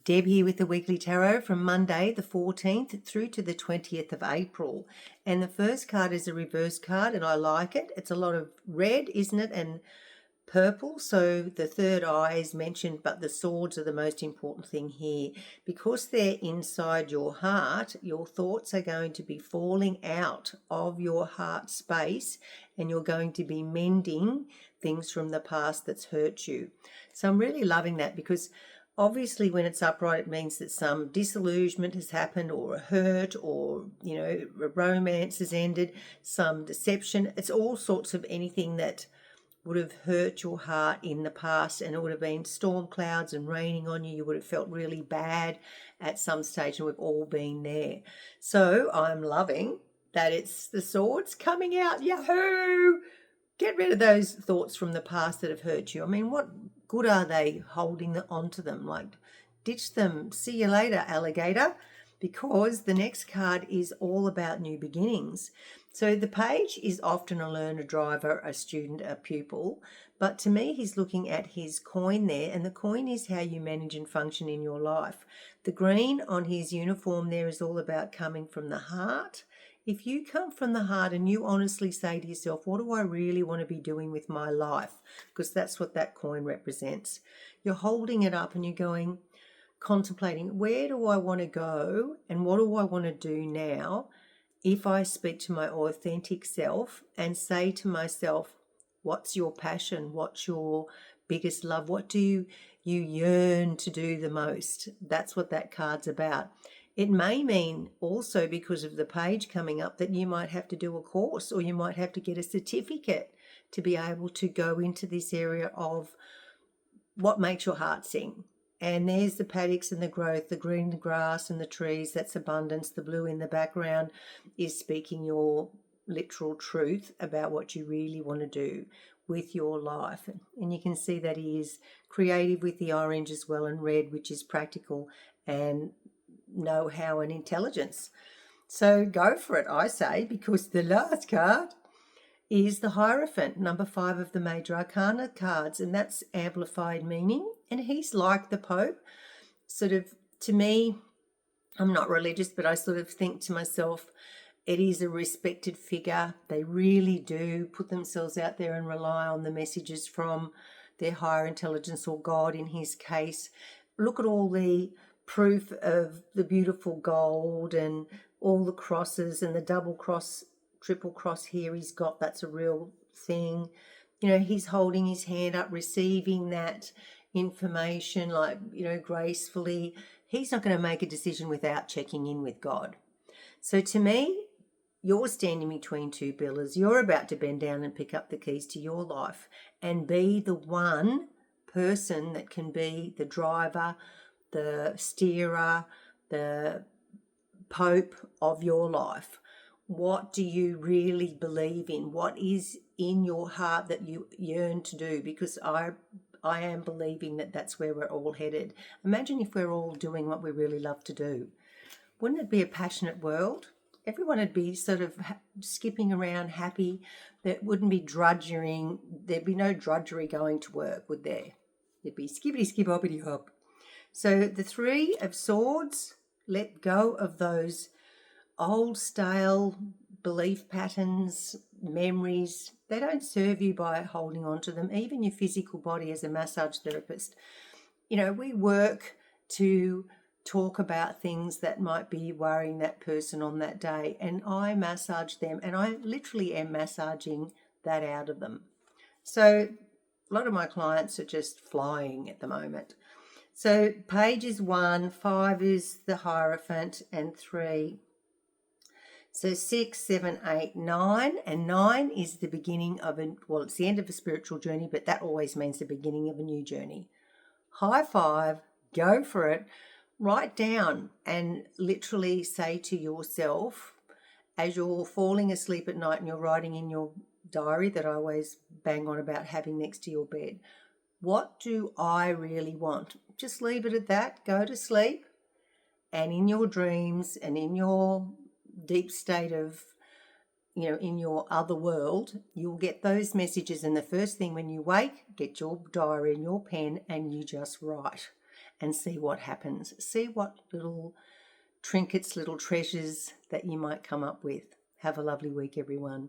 Deb here with the Weekly Tarot from Monday the 14th through to the 20th of April. And the first card is a reverse card and I like it. It's a lot of red, isn't it? And purple. So the third eye is mentioned, but the swords are the most important thing here. Because they're inside your heart, your thoughts are going to be falling out of your heart space and you're going to be mending things from the past that's hurt you. So I'm really loving that because obviously, when it's upright, it means that some disillusionment has happened or a hurt or, a romance has ended, some deception. It's all sorts of anything that would have hurt your heart in the past, and it would have been storm clouds and raining on you. You would have felt really bad at some stage, and we've all been there. So I'm loving that it's the swords coming out. Yahoo! Get rid of those thoughts from the past that have hurt you. I mean, what good are they holding onto them? Like, ditch them. See you later, alligator, because the next card is all about new beginnings. So the page is often a learner, driver, a student, a pupil. But to me, he's looking at his coin there, and the coin is how you manage and function in your life. The green on his uniform there is all about coming from the heart. If you come from the heart and you honestly say to yourself, what do I really want to be doing with my life? Because that's what that coin represents. You're holding it up and you're going, contemplating, where do I want to go and what do I want to do now if I speak to my authentic self and say to myself, what's your passion? What's your biggest love? What do you yearn to do the most? That's what that card's about. It may mean also, because of the page coming up, that you might have to do a course or you might have to get a certificate to be able to go into this area of what makes your heart sing. And there's the paddocks and the growth, the green grass and the trees, that's abundance. The blue in the background is speaking your literal truth about what you really want to do with your life. And you can see that he is creative with the orange as well, and red, which is practical and know-how and intelligence. So go for it, I say, because the last card is the Heirophant, number 5 of the Major Arcana cards, and that's amplified meaning. And he's like the Pope. Sort of, to me, I'm not religious, but I sort of think to myself, it is a respected figure. They really do put themselves out there and rely on the messages from their higher intelligence, or God in his case. Look at all the proof of the beautiful gold and all the crosses and the double cross, triple cross here he's got. That's a real thing. He's holding his hand up, receiving that information, like, gracefully. He's not going to make a decision without checking in with God. So to me, you're standing between two pillars. You're about to bend down and pick up the keys to your life and be the one person that can be the driver, the steerer, the Pope of your life. What do you really believe in? What is in your heart that you yearn to do? Because I am believing that that's where we're all headed. Imagine if we're all doing what we really love to do. Wouldn't it be a passionate world? Everyone would be sort of skipping around happy. There wouldn't be drudgering. There'd be no drudgery going to work, would there? There'd be skippity skip hoppity hop. So the 3 of Swords, let go of those old stale belief patterns, memories. They don't serve you by holding on to them. Even your physical body, as a massage therapist, we work to talk about things that might be worrying that person on that day, and I massage them, and I literally am massaging that out of them. So a lot of my clients are just flying at the moment. So page is 1, 5 is the Hierophant, and 3. So 6, 7, 8, 9, and 9 is the beginning of it's the end of a spiritual journey, but that always means the beginning of a new journey. High five, go for it. Write down and literally say to yourself, as you're falling asleep at night and you're writing in your diary that I always bang on about having next to your bed, what do I really want? Just leave it at that. Go to sleep, and in your dreams and in your deep state of, in your other world, you'll get those messages. And the first thing when you wake, get your diary and your pen and you just write. and see what happens. See what little trinkets, little treasures that you might come up with. Have a lovely week, everyone.